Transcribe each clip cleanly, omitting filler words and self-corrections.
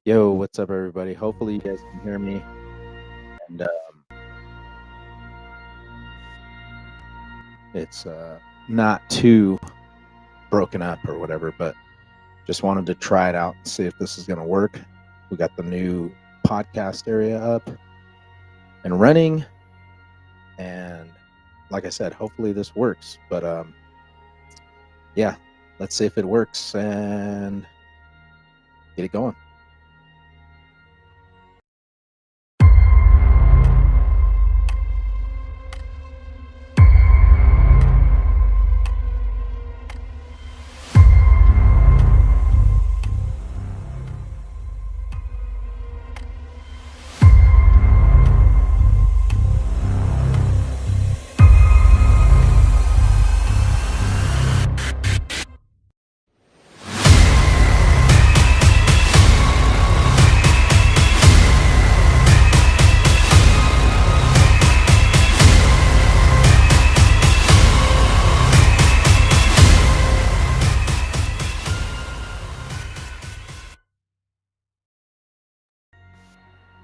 Yo, what's up, everybody? Hopefully, you guys can hear me. And it's not too broken up or whatever, but just wanted to try it out and see if this is going to work. We got the new podcast area up and running. And like I said, hopefully this works. But yeah, let's see if it works and get it going.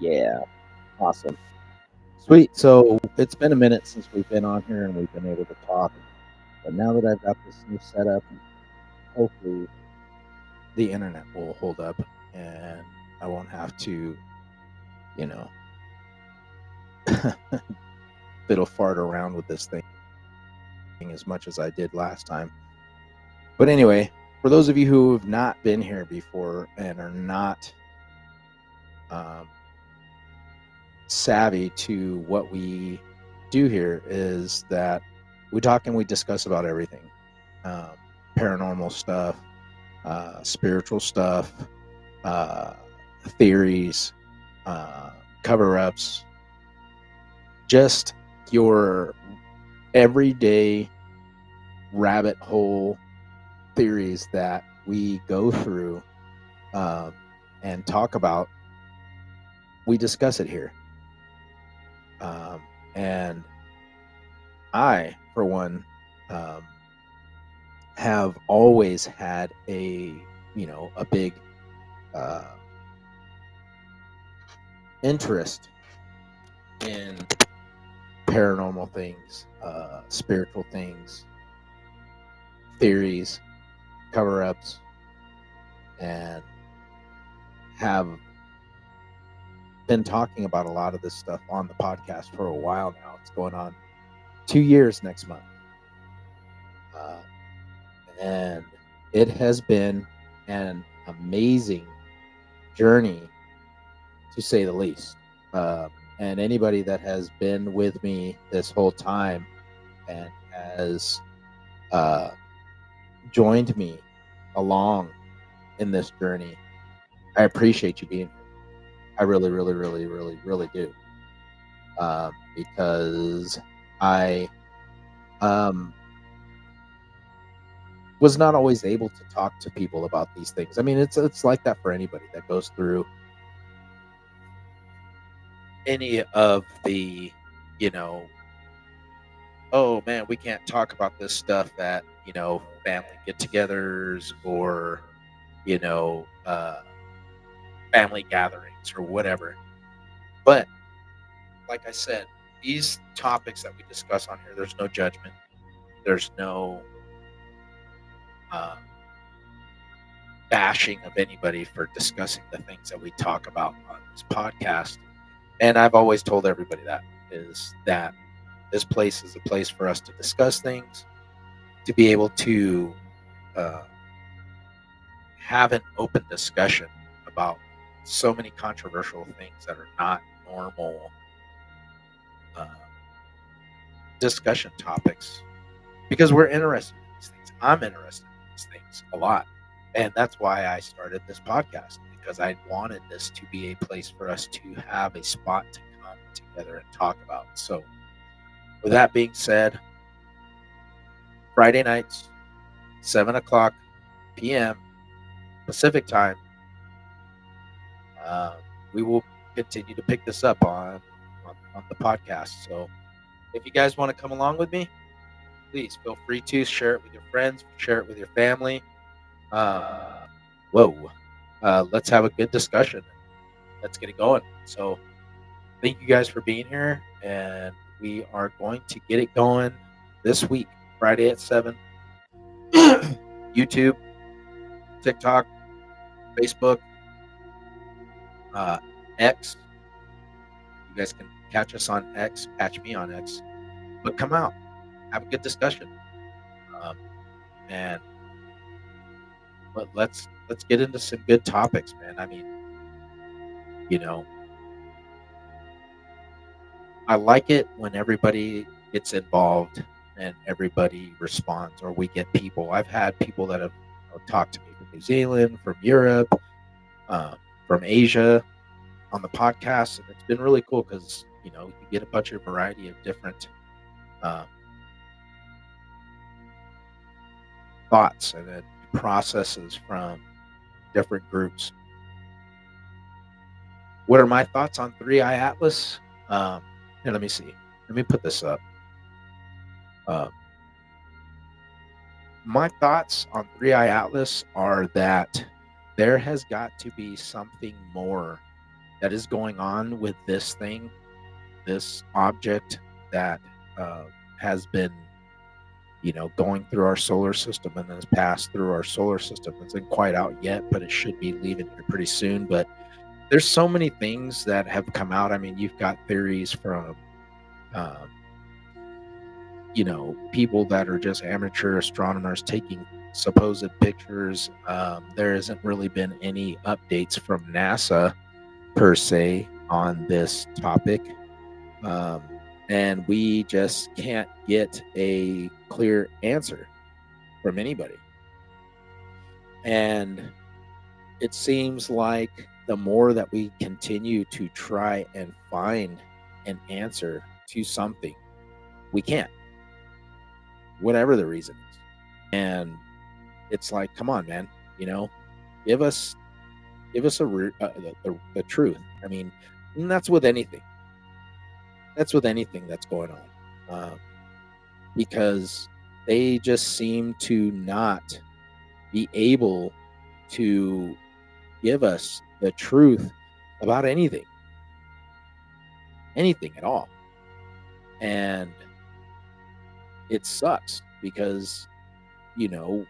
Yeah, awesome. Sweet. So it's been a minute since we've been on here and we've been able to talk. But now that I've got this new setup, hopefully the internet will hold up and I won't have to, you know, fiddle fart around with this thing as much as I did last time. But anyway, for those of you who have not been here before and are not savvy to what we do here, is that we talk and we discuss about everything, paranormal stuff, spiritual stuff, theories, cover-ups, just your everyday rabbit hole theories that we go through and talk about. We discuss it here. And I, for one, have always had a big interest in paranormal things, spiritual things, theories, cover-ups, and have been talking about a lot of this stuff on the podcast for a while now. It's going on 2 years next month. And it has been an amazing journey, to say the least. And anybody that has been with me this whole time and has joined me along in this journey, I appreciate you being here. I really, really, really, really, really do. Because I was not always able to talk to people about these things. I mean, it's like that for anybody that goes through any of the, oh man, we can't talk about this stuff at, family get-togethers or, family gatherings or whatever. But like I said, these topics that we discuss on here, there's no judgment. There's no bashing of anybody for discussing the things that we talk about on this podcast. And I've always told everybody that this place is a place for us to discuss things, to be able to have an open discussion about so many controversial things that are not normal discussion topics, because we're interested in these things. I'm interested in these things a lot. And that's why I started this podcast, because I wanted this to be a place for us to have a spot to come together and talk about. So, with that being said, Friday nights, 7 o'clock p.m. Pacific time, we will continue to pick this up on the podcast. So, if you guys want to come along with me, please feel free to share it with your friends, share it with your family. Whoa. let's have a good discussion. Let's get it going. So thank you guys for being here, and we are going to get it going this week, Friday at 7. YouTube, TikTok, Facebook, X. You guys can catch us on X, catch me on X, but come out, have a good discussion, and let's get into some good topics, man. I mean, you know, I like it when everybody gets involved and everybody responds, or we get people. I've had people that have talked to me from New Zealand, from Europe, from Asia on the podcast, and it's been really cool because you get a bunch of variety of different thoughts and then processes from different groups. What are my thoughts on 3i Atlas? Here, let me see. Let me put this up. My thoughts on 3i Atlas are that there has got to be something more that is going on with this thing, this object that has been, going through our solar system and has passed through our solar system. It isn't quite out yet, but it should be leaving here pretty soon. But there's so many things that have come out. I mean, you've got theories from people that are just amateur astronomers taking supposed pictures. There hasn't really been any updates from NASA per se on this topic, and we just can't get a clear answer from anybody. And it seems like the more that we continue to try and find an answer to something, we can't, whatever the reason is. And it's like, come on, man, give us the truth. I mean, and that's with anything. That's with anything that's going on, because they just seem to not be able to give us the truth about anything at all. And it sucks because, it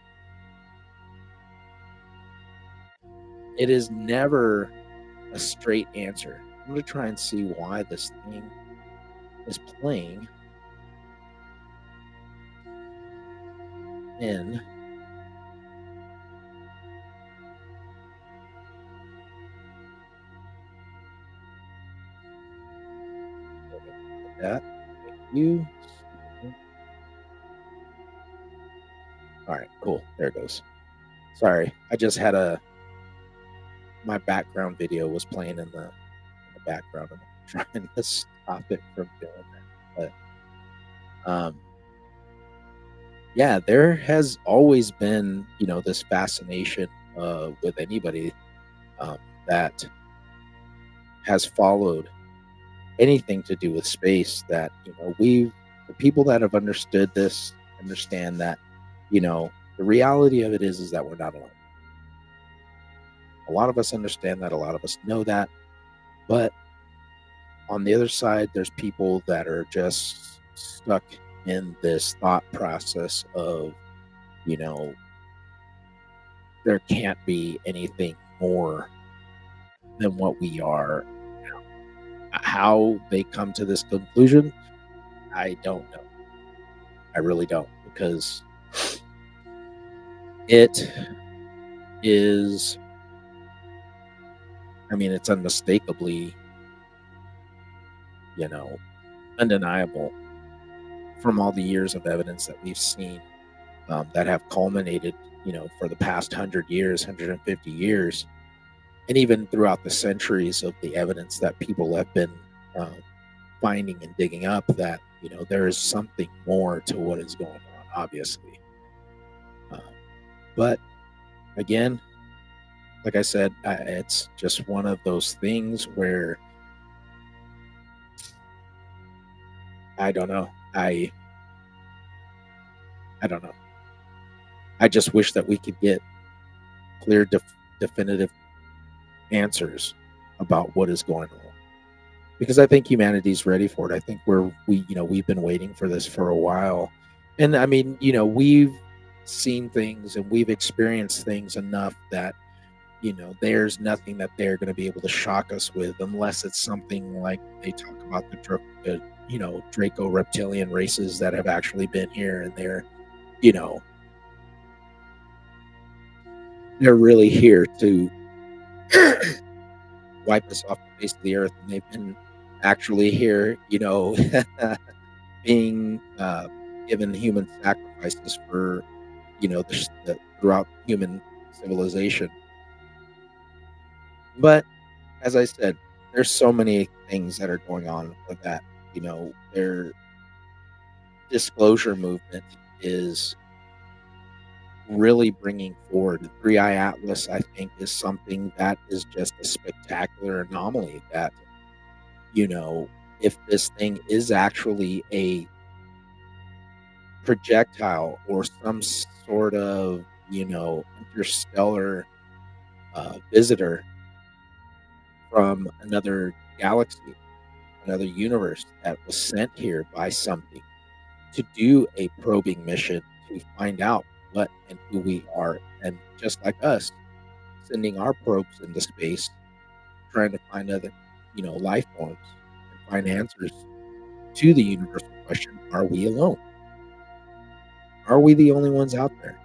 is never a straight answer. I'm going to try and see why this thing is playing in that. Thank you. All right, cool. There it goes. Sorry, I just had my background video was playing in the background. I'm trying to stop it from doing that. But yeah, there has always been, this fascination with anybody that has followed anything to do with space, that, the people that have understood this understand that, the reality of it is that we're not alone. A lot of us understand that, a lot of us know that, but on the other side, there's people that are just stuck in this thought process of, there can't be anything more than what we are now. How they come to this conclusion, I don't know. I really don't, because it is, I mean, it's unmistakably, undeniable from all the years of evidence that we've seen that have culminated, for the past 100 years, 150 years, and even throughout the centuries of the evidence that people have been finding and digging up, that, there is something more to what is going on, obviously. But again, like I said, it's just one of those things where I don't know. I don't know. I just wish that we could get clear, definitive answers about what is going on, because I think humanity's ready for it. I think we've been waiting for this for a while. And I mean, we've seen things and we've experienced things enough that, there's nothing that they're going to be able to shock us with, unless it's something like they talk about the Draco reptilian races that have actually been here, and you know, they're really here to wipe us off the face of the earth. And they've been actually here, being given human sacrifices for, throughout human civilization. But as I said, there's so many things that are going on with that. Their disclosure movement is really bringing forward. The Three Eye Atlas, I think, is something that is just a spectacular anomaly that, if this thing is actually a projectile or some sort of, interstellar visitor from another galaxy, another universe that was sent here by something to do a probing mission to find out what and who we are. And just like us, sending our probes into space, trying to find other, life forms and find answers to the universal question, are we alone? Are we the only ones out there?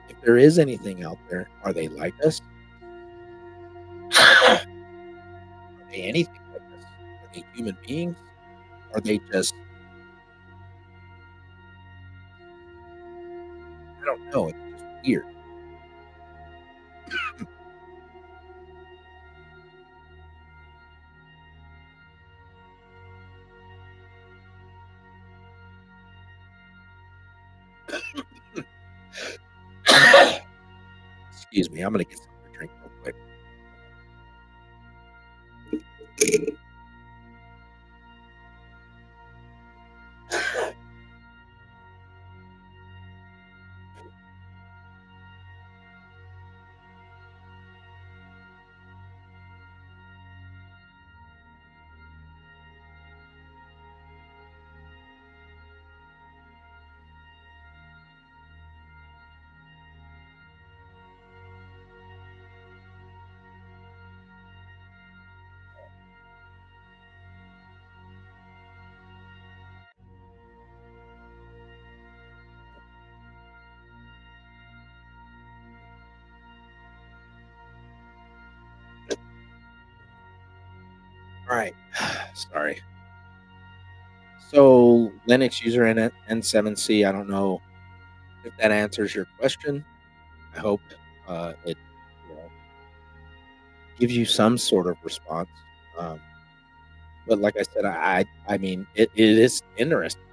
If there is anything out there, are they like us? Are they anything like us? Are they human beings? Are they just, I don't know, it's just weird. Excuse me, I'm going to get something to drink real quick. All right. Sorry. So Linux user in N7C, I don't know if that answers your question. I hope it gives you some sort of response. Um, but like I said, I mean, it is interesting.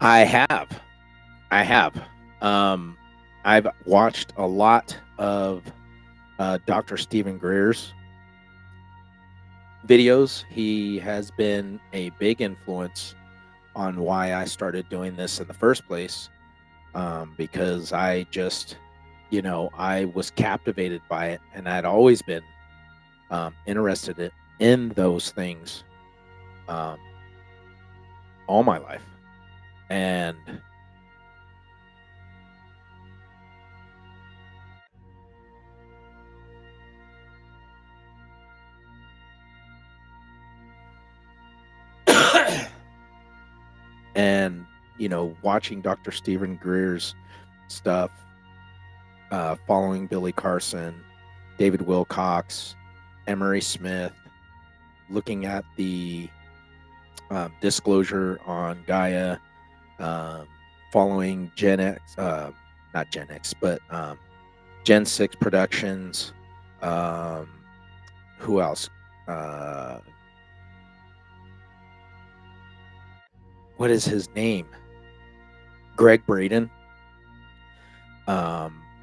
I have. I have. Um, I've watched a lot of Dr. Stephen Greer's videos. He has been a big influence on why I started doing this in the first place, because I just, I was captivated by it, and I'd always been interested in those things um, all my life. And and watching Dr. Stephen Greer's stuff, following Billy Carson, David Wilcox, Emery Smith, looking at the disclosure on Gaia, following Gen X, not Gen X, but Gen 6 Productions. Who else? What is his name? Greg Braden.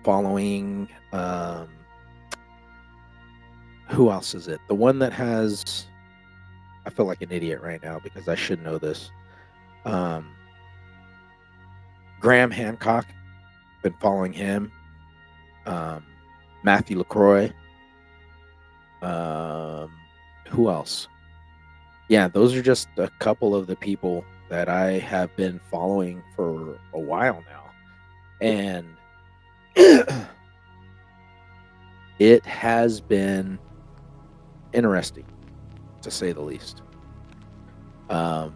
Following, who else is it? The one that has, I feel like an idiot right now because I should know this. Um, Graham Hancock, been following him. Um, Matthew LaCroix. Um, who else? Yeah, those are just a couple of the people that I have been following for a while now. And it has been interesting, to say the least. Um,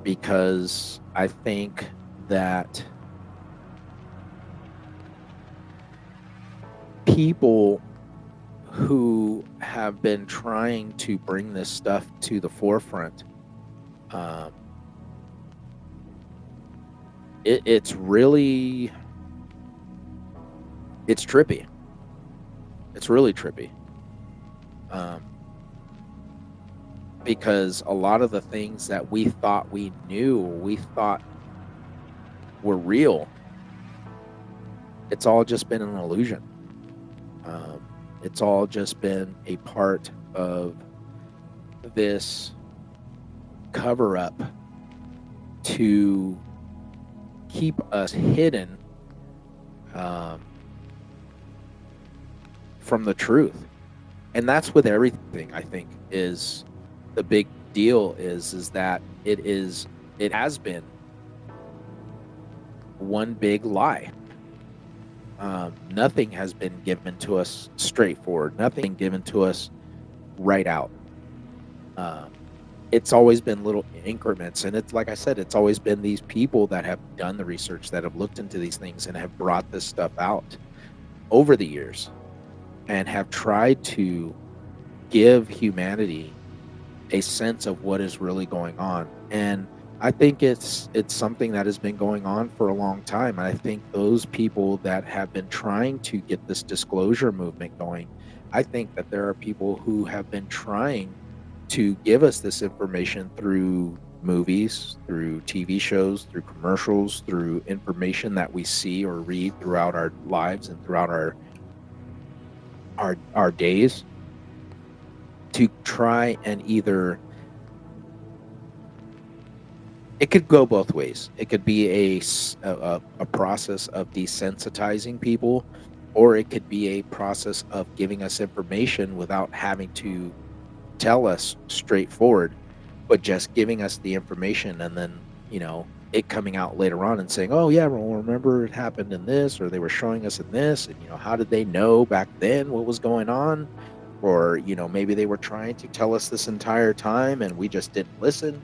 because I think that people who have been trying to bring this stuff to the forefront, um, it's really, it's trippy. It's really trippy. Um, because a lot of the things that we thought we knew, we thought were real, it's all just been an illusion. It's all just been a part of this cover up to keep us hidden from the truth. And that's with everything, I think, is the big deal is that it has been one big lie. Nothing has been given to us straightforward. Nothing given to us right out. It's always been little increments, and it's like I said, it's always been these people that have done the research, that have looked into these things, and have brought this stuff out over the years, and have tried to give humanity a sense of what is really going on. And I think it's something that has been going on for a long time. And I think those people that have been trying to get this disclosure movement going, I think that there are people who have been trying to give us this information through movies, through TV shows, through commercials, through information that we see or read throughout our lives and throughout our days, to try and either, it could go both ways. It could be a process of desensitizing people, or it could be a process of giving us information without having to tell us straightforward, but just giving us the information, and then, it coming out later on and saying, oh yeah, well, remember it happened in this, or they were showing us in this, and how did they know back then what was going on? Or maybe they were trying to tell us this entire time and we just didn't listen.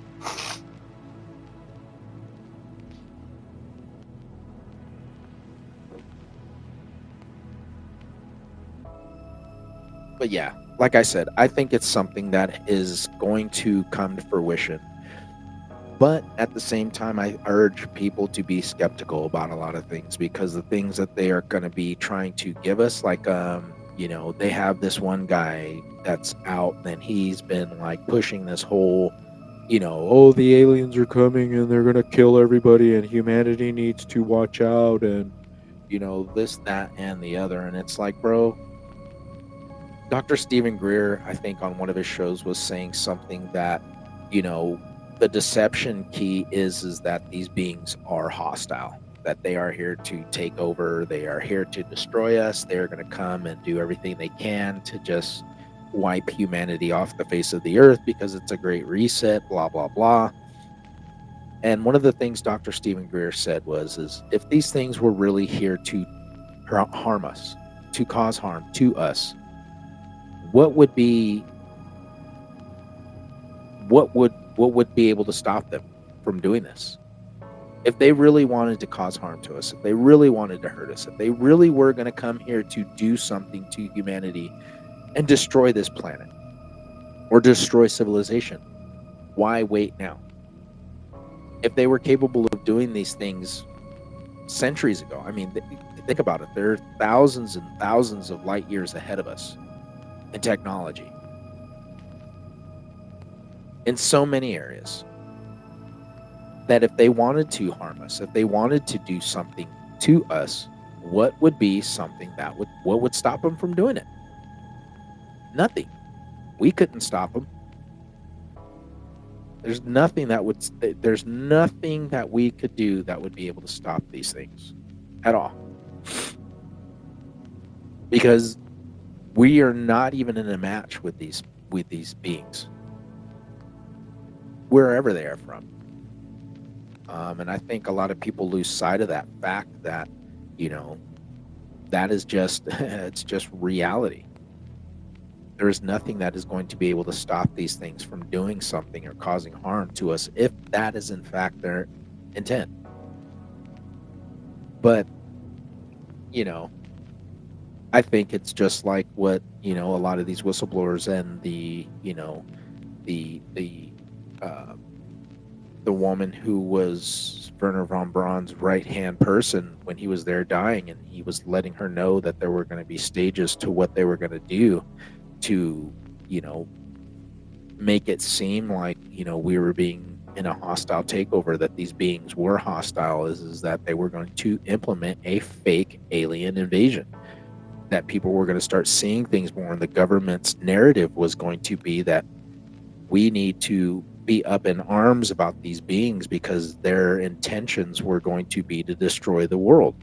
But yeah, like I said, I think it's something that is going to come to fruition. But at the same time, I urge people to be skeptical about a lot of things, because the things that they are going to be trying to give us, like, they have this one guy that's out, and he's been like pushing this whole, oh, the aliens are coming and they're going to kill everybody and humanity needs to watch out, and, this, that, and the other. And it's like, bro, Dr. Stephen Greer, I think on one of his shows, was saying something that, the deception key is that these beings are hostile, that they are here to take over, they are here to destroy us, they're going to come and do everything they can to just wipe humanity off the face of the earth because it's a great reset, blah, blah, blah. And one of the things Dr. Stephen Greer said is if these things were really here to harm us, to cause harm to us, what would be able to stop them from doing this? If they really wanted to cause harm to us, if they really wanted to hurt us, if they really were going to come here to do something to humanity and destroy this planet or destroy civilization, why wait now? If they were capable of doing these things centuries ago, I mean, think about it. There are thousands and thousands of light years ahead of us in technology, in so many areas, that if they wanted to harm us, if they wanted to do something to us, what would be something what would stop them from doing it? Nothing. We couldn't stop them. there's nothing that we could do that would be able to stop these things at all, because we are not even in a match with these beings, wherever they are from. And I think a lot of people lose sight of that fact that, you know, that is just it's just reality. There is nothing that is going to be able to stop these things from doing something or causing harm to us if that is in fact their intent. But, you know, I think it's just like what, a lot of these whistleblowers and the uh, the woman who was Werner von Braun's right-hand person when he was there dying, and he was letting her know that there were going to be stages to what they were going to do to, you know, make it seem like, we were being in a hostile takeover, that these beings were hostile, is that they were going to implement a fake alien invasion, that people were going to start seeing things more, and the government's narrative was going to be that we need to be up in arms about these beings because their intentions were going to be to destroy the world.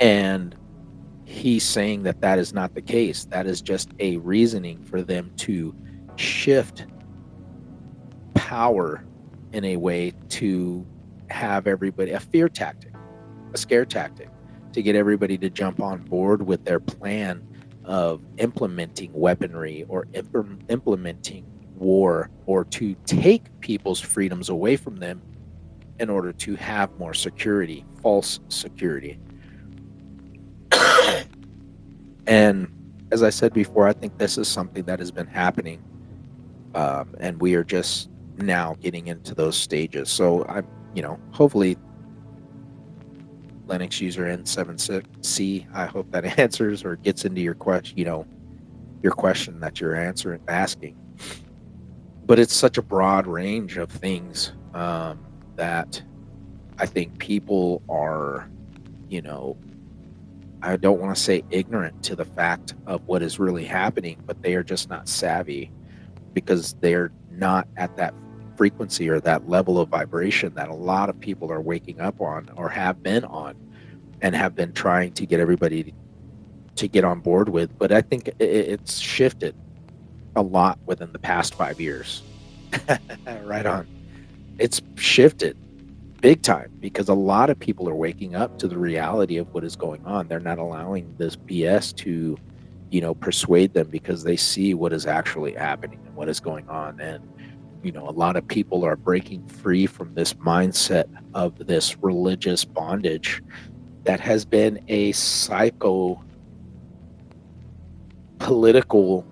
And he's saying that that is not the case. That is just a reasoning for them to shift power in a way to have everybody, a fear tactic, a scare tactic, to get everybody to jump on board with their plan of implementing weaponry or implementing war, or to take people's freedoms away from them in order to have more security, false security. And as I said before, I think this is something that has been happening, and we are just now getting into those stages. So hopefully Linux user N76C, I hope that answers or gets into your question, your question that you're asking. But it's such a broad range of things that I think people are, I don't want to say ignorant to the fact of what is really happening, but they are just not savvy because they're not at that frequency or that level of vibration that a lot of people are waking up on, or have been on, and have been trying to get everybody to get on board with. But I think it's shifted a lot within the past 5 years. Right on. It's shifted big time because a lot of people are waking up to the reality of what is going on. They're not allowing this BS to, persuade them, because they see what is actually happening and what is going on. And, a lot of people are breaking free from this mindset of this religious bondage that has been a psycho political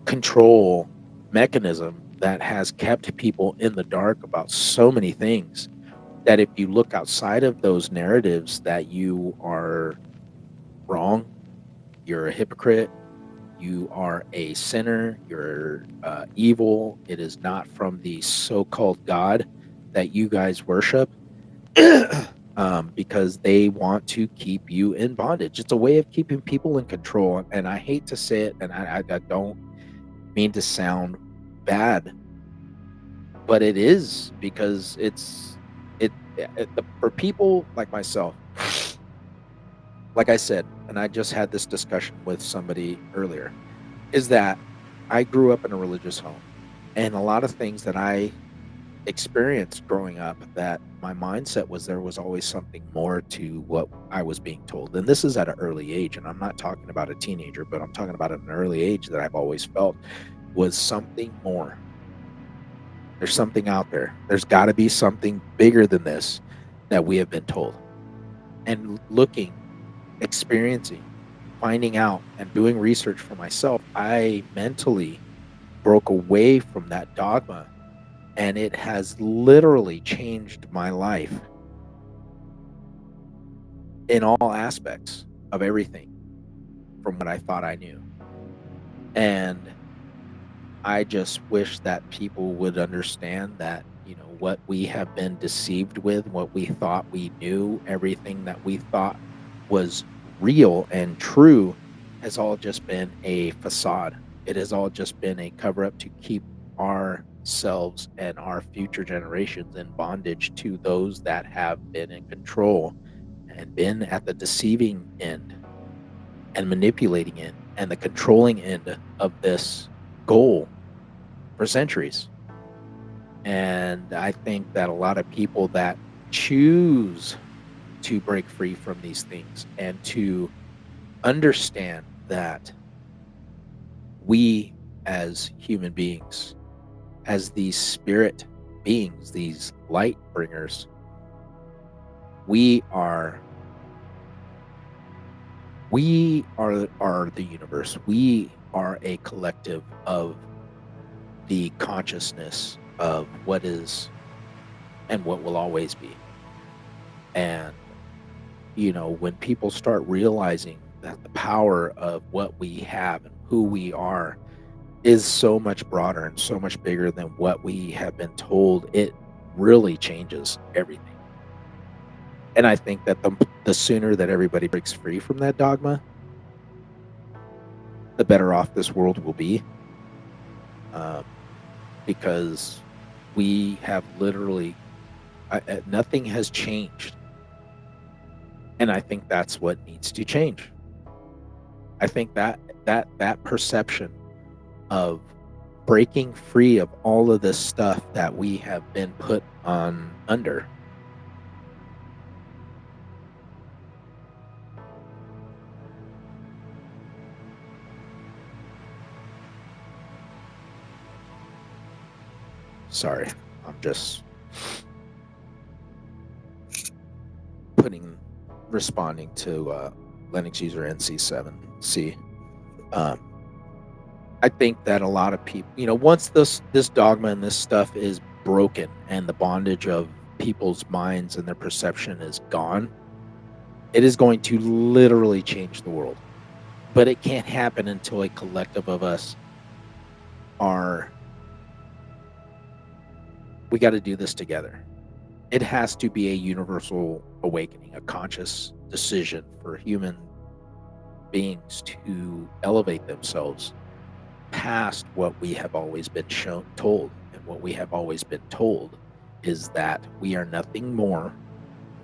control mechanism that has kept people in the dark about so many things, that if you look outside of those narratives, that you are wrong, you're a hypocrite, you are a sinner, you're evil. It is not from the so-called God that you guys worship, because they want to keep you in bondage. It's a way of keeping people in control. And I hate to say it, and I don't mean to sound bad, but it is, because for people like myself, like I said, and I just had this discussion with somebody earlier, is that I grew up in a religious home, and a lot of things that I experienced growing up, that my mindset was there was always something more to what I was being told. And this is at an early age, and I'm not talking about a teenager, but I'm talking about at an early age, that I've always felt was something more. There's something out there. There's got to be something bigger than this that we have been told. And looking, experiencing, finding out, and doing research for myself, I mentally broke away from that dogma, and it has literally changed my life in all aspects of everything from what I thought I knew. And I just wish that people would understand that, what we have been deceived with, what we thought we knew, everything that we thought was real and true, has all just been a facade. It has all just been a cover up to keep ourselves and our future generations in bondage to those that have been in control and been at the deceiving end and manipulating end and the controlling end of this goal for centuries. And I think that a lot of people that choose to break free from these things and to understand that we as human beings, as these spirit beings, these light bringers, we are are the universe. We are a collective of the consciousness of what is and what will always be. And when people start realizing that the power of what we have and who we are is so much broader and so much bigger than what we have been told, it really changes everything. And I think that the sooner that everybody breaks free from that dogma, the better off this world will be. Because we have literally, nothing has changed. And I think that's what needs to change. I think that perception of breaking free of all of this stuff that we have been put on under. Sorry, I'm just responding to Linux user NC7C. I think that a lot of people, once this dogma and this stuff is broken and the bondage of people's minds and their perception is gone, it is going to literally change the world. But it can't happen until a collective of us we got to do this together. It has to be a universal awakening, a conscious decision for human beings to elevate themselves past what we have always been told. And what we have always been told is that we are nothing more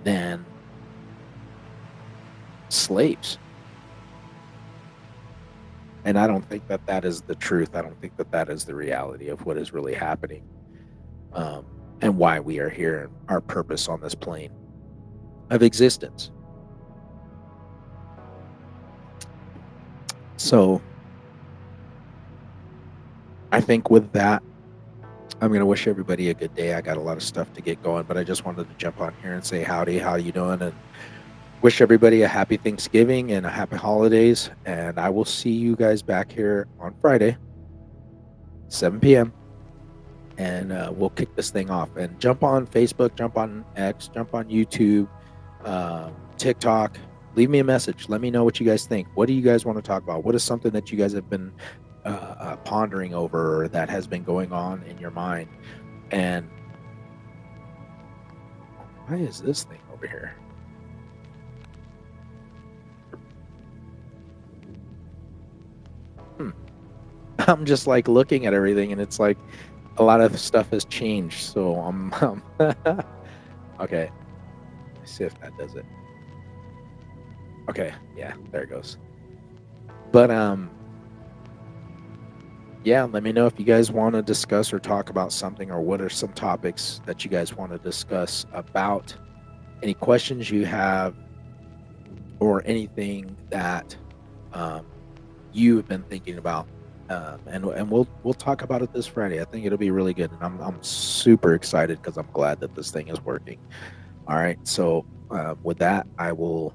than slaves. And I don't think that is the truth. I don't think that is the reality of what is really happening, and why we are here, and our purpose on this plane of existence. So I think with that, I'm going to wish everybody a good day. I got a lot of stuff to get going, but I just wanted to jump on here and say howdy, how you doing, and wish everybody a happy Thanksgiving and a happy holidays. And I will see you guys back here on Friday, 7 p.m. And we'll kick this thing off. And jump on Facebook, jump on X, jump on YouTube, TikTok. Leave me a message. Let me know what you guys think. What do you guys want to talk about? What is something that you guys have been pondering over, or that has been going on in your mind? And why is this thing over here? I'm just like looking at everything, and it's like a lot of stuff has changed. So I'm okay. Let's see if that does it. Okay, yeah, there it goes. But yeah, let me know if you guys want to discuss or talk about something, or what are some topics that you guys want to discuss about, any questions you have, or anything that you have been thinking about. And we'll talk about it this Friday. I think it'll be really good, and I'm super excited because I'm glad that this thing is working. All right, so with that, I will.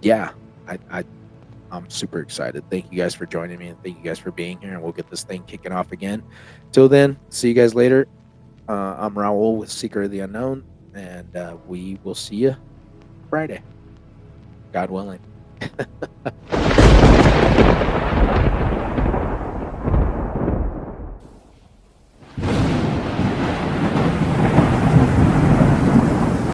Yeah, I'm super excited. Thank you guys for joining me, and thank you guys for being here. And we'll get this thing kicking off again. Till then, see you guys later. I'm Raul with Seeker of the Unknown, and we will see you Friday, God willing.